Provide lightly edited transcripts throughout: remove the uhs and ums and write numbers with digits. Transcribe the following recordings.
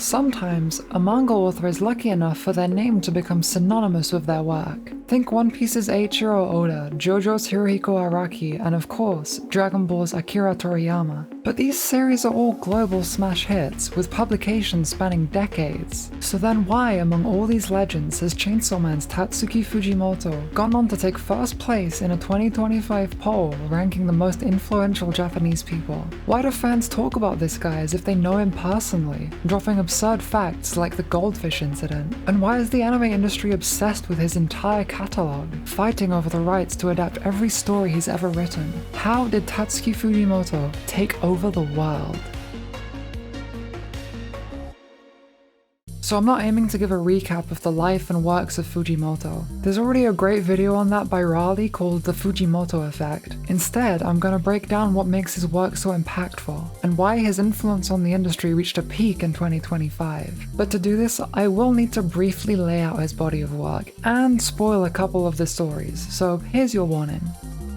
Sometimes, a manga author is lucky enough for their name to become synonymous with their work. Think One Piece's Eiichiro Oda, JoJo's Hirohiko Araki, and of course, Dragon Ball's Akira Toriyama. But these series are all global smash hits, with publications spanning decades. So then why, among all these legends, has Chainsaw Man's Tatsuki Fujimoto gone on to take first place in a 2025 poll ranking the most influential Japanese people? Why do fans talk about this guy as if they know him personally, dropping absurd facts like the goldfish incident? And why is the anime industry obsessed with his entire catalogue, fighting over the rights to adapt every story he's ever written? How did Tatsuki Fujimoto take over the world? So I'm not aiming to give a recap of the life and works of Fujimoto. There's already a great video on that by Raleigh called The Fujimoto Effect. Instead, I'm going to break down what makes his work so impactful, and why his influence on the industry reached a peak in 2025. But to do this, I will need to briefly lay out his body of work, and spoil a couple of the stories, so here's your warning.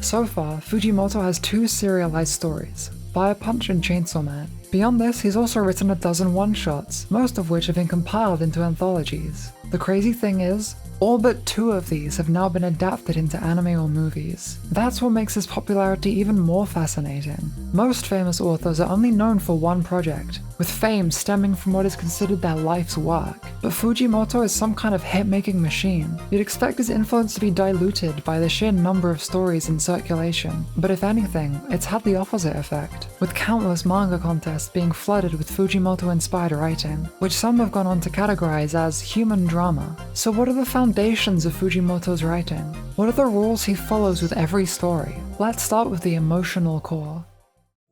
So far, Fujimoto has 2 serialized stories, Fire Punch and Chainsaw Man. Beyond this, he's also written a dozen one-shots, most of which have been compiled into anthologies. The crazy thing is, all but 2 of these have now been adapted into anime or movies. That's what makes his popularity even more fascinating. Most famous authors are only known for one project, with fame stemming from what is considered their life's work. But Fujimoto is some kind of hit-making machine. You'd expect his influence to be diluted by the sheer number of stories in circulation, but if anything, it's had the opposite effect, with countless manga contests being flooded with Fujimoto-inspired writing, which some have gone on to categorize as human drama. So what are the foundations of Fujimoto's writing? What are the rules he follows with every story? Let's start with the emotional core.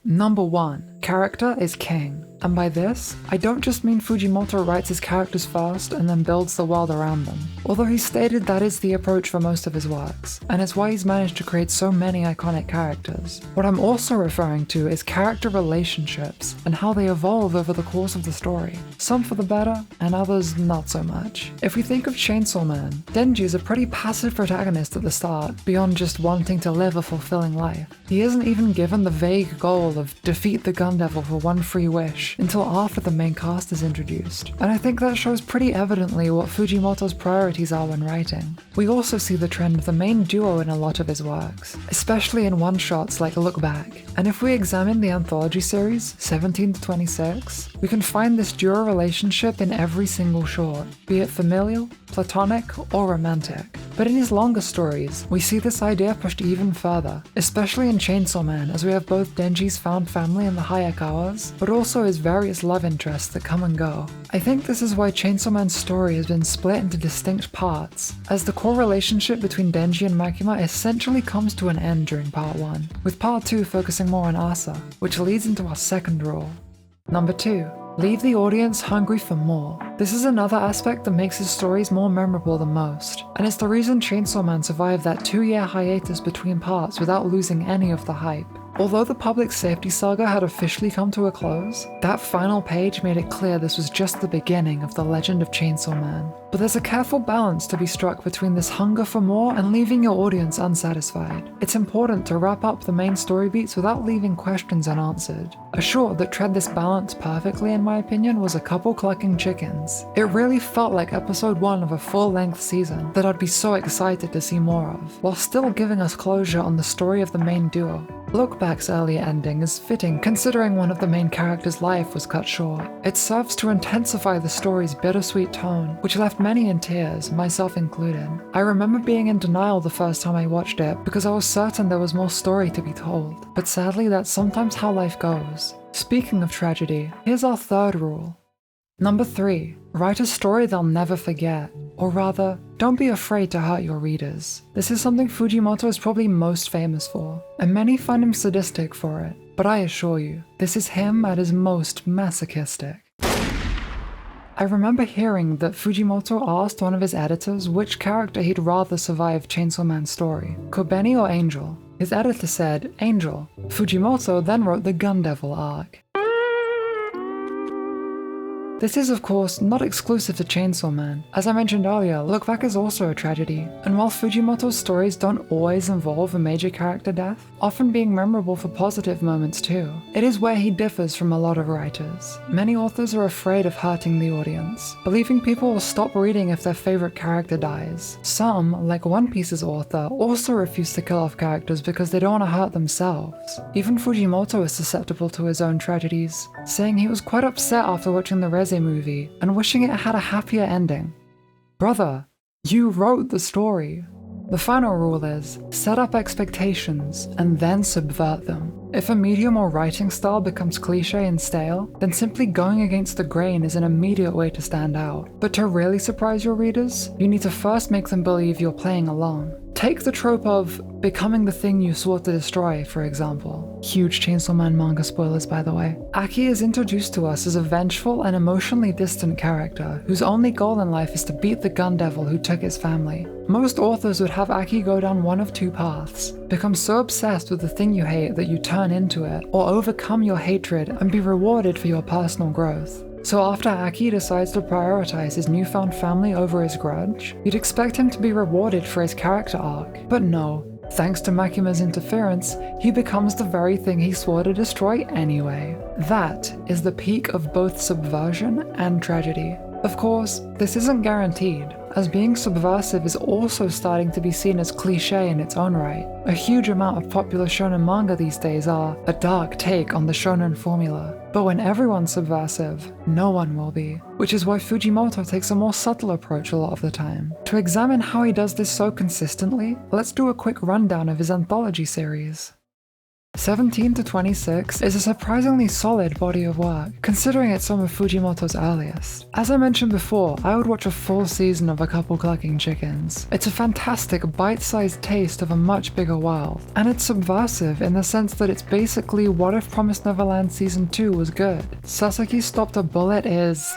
Number 1. Character is king. And by this, I don't just mean Fujimoto writes his characters first and then builds the world around them, although he stated that is the approach for most of his works, and it's why he's managed to create so many iconic characters. What I'm also referring to is character relationships, and how they evolve over the course of the story, some for the better, and others not so much. If we think of Chainsaw Man, Denji is a pretty passive protagonist at the start, beyond just wanting to live a fulfilling life. He isn't even given the vague goal of defeat the Gun Devil for one free wish, until after the main cast is introduced, and I think that shows pretty evidently what Fujimoto's priorities are when writing. We also see the trend of the main duo in a lot of his works, especially in one-shots like Look Back, and if we examine the anthology series, 17 to 26, we can find this duo relationship in every single short, be it familial, platonic, or romantic. But in his longer stories, we see this idea pushed even further, especially in Chainsaw Man, as we have both Denji's found family in the Hayakawas, but also his various love interests that come and go. I think this is why Chainsaw Man's story has been split into distinct parts, as the core relationship between Denji and Makima essentially comes to an end during part 1, with part 2 focusing more on Asa, which leads into our second rule. Number 2. Leave the audience hungry for more. This is another aspect that makes his stories more memorable than most, and it's the reason Chainsaw Man survived that 2-year hiatus between parts without losing any of the hype. Although the public safety saga had officially come to a close, that final page made it clear this was just the beginning of the legend of Chainsaw Man. But there's a careful balance to be struck between this hunger for more and leaving your audience unsatisfied. It's important to wrap up the main story beats without leaving questions unanswered. A short that tread this balance perfectly in my opinion was A Couple Clucking Chickens. It really felt like episode 1 of a full-length season that I'd be so excited to see more of, while still giving us closure on the story of the main duo. Look Back's earlier ending is fitting considering one of the main characters' life was cut short. It serves to intensify the story's bittersweet tone, which left many in tears, myself included. I remember being in denial the first time I watched it because I was certain there was more story to be told, but sadly that's sometimes how life goes. Speaking of tragedy, here's our third rule. Number 3. Write a story they'll never forget. Or rather, don't be afraid to hurt your readers. This is something Fujimoto is probably most famous for, and many find him sadistic for it, but I assure you, this is him at his most masochistic. I remember hearing that Fujimoto asked one of his editors which character he'd rather survive Chainsaw Man's story, Kobeni or Angel. His editor said, Angel. Fujimoto then wrote the Gun Devil arc. This is of course not exclusive to Chainsaw Man. As I mentioned earlier, Look Back is also a tragedy, and while Fujimoto's stories don't always involve a major character death, often being memorable for positive moments too, it is where he differs from a lot of writers. Many authors are afraid of hurting the audience, believing people will stop reading if their favorite character dies. Some, like One Piece's author, also refuse to kill off characters because they don't want to hurt themselves. Even Fujimoto is susceptible to his own tragedies, saying he was quite upset after watching the Reze movie and wishing it had a happier ending. Brother, you wrote the story. The final rule is, set up expectations and then subvert them. If a medium or writing style becomes cliche and stale, then simply going against the grain is an immediate way to stand out. But to really surprise your readers, you need to first make them believe you're playing along. Take the trope of becoming the thing you swore to destroy, for example. Huge Chainsaw Man manga spoilers, by the way. Aki is introduced to us as a vengeful and emotionally distant character whose only goal in life is to beat the gun devil who took his family. Most authors would have Aki go down one of two paths: become so obsessed with the thing you hate that you turn into it, or overcome your hatred and be rewarded for your personal growth. So after Aki decides to prioritize his newfound family over his grudge, you'd expect him to be rewarded for his character arc. But no, thanks to Makima's interference, he becomes the very thing he swore to destroy anyway. That is the peak of both subversion and tragedy. Of course, this isn't guaranteed, as being subversive is also starting to be seen as cliché in its own right. A huge amount of popular shonen manga these days are a dark take on the shonen formula. But when everyone's subversive, no one will be. Which is why Fujimoto takes a more subtle approach a lot of the time. To examine how he does this so consistently, let's do a quick rundown of his anthology series. 17 to 26 is a surprisingly solid body of work, considering it's some of Fujimoto's earliest. As I mentioned before, I would watch a full season of A Couple Clucking Chickens. It's a fantastic bite-sized taste of a much bigger world, and it's subversive in the sense that it's basically What If Promised Neverland Season 2 was good. Sasaki Stopped a Bullet is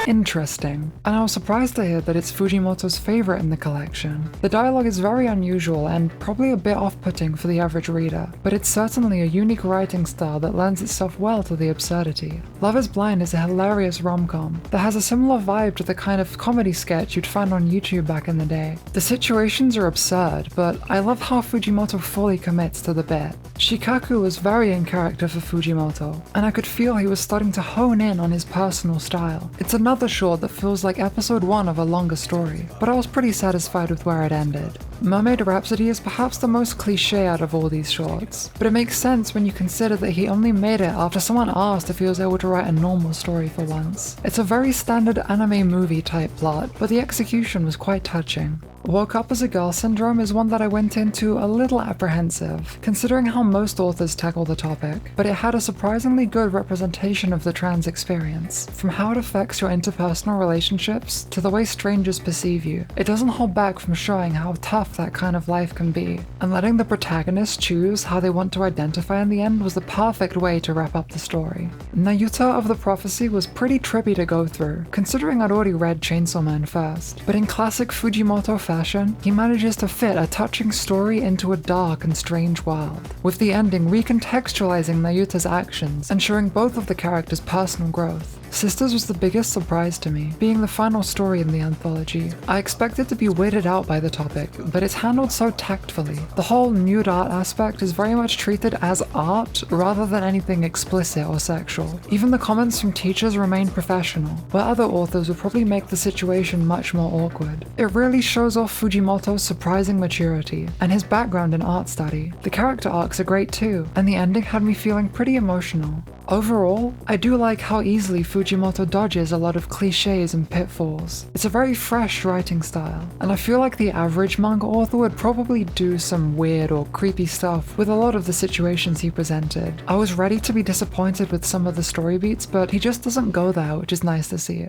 interesting, and I was surprised to hear that it's Fujimoto's favorite in the collection. The dialogue is very unusual and probably a bit off-putting for the average reader, but it's certainly a unique writing style that lends itself well to the absurdity. Love is Blind is a hilarious rom-com that has a similar vibe to the kind of comedy sketch you'd find on YouTube back in the day. The situations are absurd, but I love how Fujimoto fully commits to the bit. Shikaku was very in character for Fujimoto, and I could feel he was starting to hone in on his personal style. It's another short that feels like episode 1 of a longer story, but I was pretty satisfied with where it ended. Mermaid Rhapsody is perhaps the most cliché out of all these shorts, but it makes sense when you consider that he only made it after someone asked if he was able to write a normal story for once. It's a very standard anime movie type plot, but the execution was quite touching. Woke Up as a Girl Syndrome is one that I went into a little apprehensive, considering how most authors tackle the topic, but it had a surprisingly good representation of the trans experience, from how it affects your interpersonal relationships to the way strangers perceive you. It doesn't hold back from showing how tough that kind of life can be, and letting the protagonist choose how they want to identify in the end was the perfect way to wrap up the story. Nayuta of the Prophecy was pretty trippy to go through, considering I'd already read Chainsaw Man first, but in classic Fujimoto fashion, he manages to fit a touching story into a dark and strange world, with the ending recontextualizing Nayuta's actions and showing both of the characters' personal growth. Sisters was the biggest surprise to me, being the final story in the anthology. I expected to be weirded out by the topic, but it's handled so tactfully. The whole nude art aspect is very much treated as art rather than anything explicit or sexual. Even the comments from teachers remain professional, where other authors would probably make the situation much more awkward. It really shows off Fujimoto's surprising maturity and his background in art study. The character arcs are great too, and the ending had me feeling pretty emotional. Overall, I do like how easily Fujimoto dodges a lot of cliches and pitfalls. It's a very fresh writing style, and I feel like the average manga author would probably do some weird or creepy stuff with a lot of the situations he presented. I was ready to be disappointed with some of the story beats, but he just doesn't go there, which is nice to see.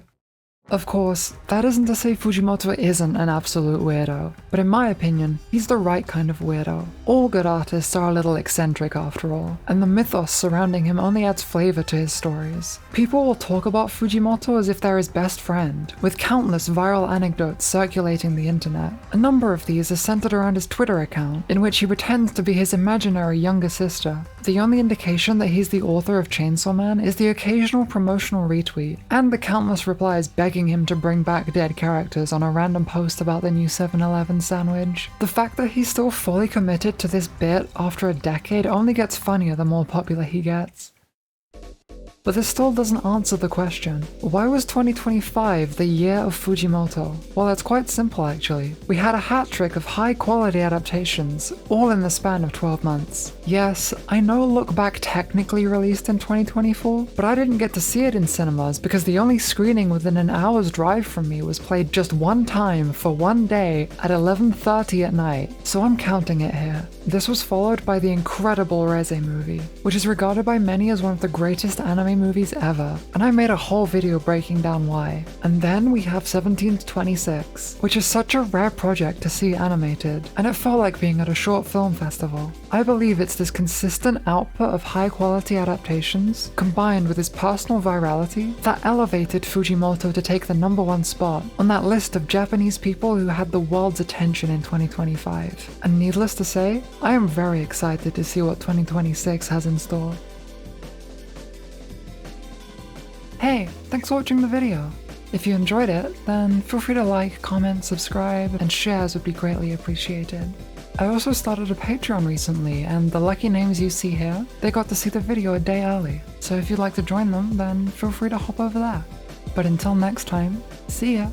Of course, that isn't to say Fujimoto isn't an absolute weirdo, but in my opinion, he's the right kind of weirdo. All good artists are a little eccentric after all, and the mythos surrounding him only adds flavor to his stories. People will talk about Fujimoto as if they're his best friend, with countless viral anecdotes circulating the internet. A number of these are centered around his Twitter account, in which he pretends to be his imaginary younger sister. The only indication that he's the author of Chainsaw Man is the occasional promotional retweet, and the countless replies begging him to bring back dead characters on a random post about the new 7-Eleven sandwich. The fact that he's still fully committed to this bit after a decade only gets funnier the more popular he gets. But this still doesn't answer the question. Why was 2025 the year of Fujimoto? Well, it's quite simple actually. We had a hat trick of high quality adaptations, all in the span of 12 months. Yes, I know Look Back technically released in 2024, but I didn't get to see it in cinemas because the only screening within an hour's drive from me was played just one time for one day at 11:30 at night, so I'm counting it here. This was followed by the incredible Reze movie, which is regarded by many as one of the greatest anime movies ever, and I made a whole video breaking down why. And then we have 17-26, which is such a rare project to see animated, and it felt like being at a short film festival. I believe it's this consistent output of high quality adaptations, combined with his personal virality, that elevated Fujimoto to take the #1 spot on that list of Japanese people who had the world's attention in 2025. And needless to say, I am very excited to see what 2026 has in store. Hey, thanks for watching the video. If you enjoyed it, then feel free to like, comment, subscribe, and shares would be greatly appreciated. I also started a Patreon recently, and the lucky names you see here, they got to see the video a day early. So if you'd like to join them, then feel free to hop over there. But until next time, see ya!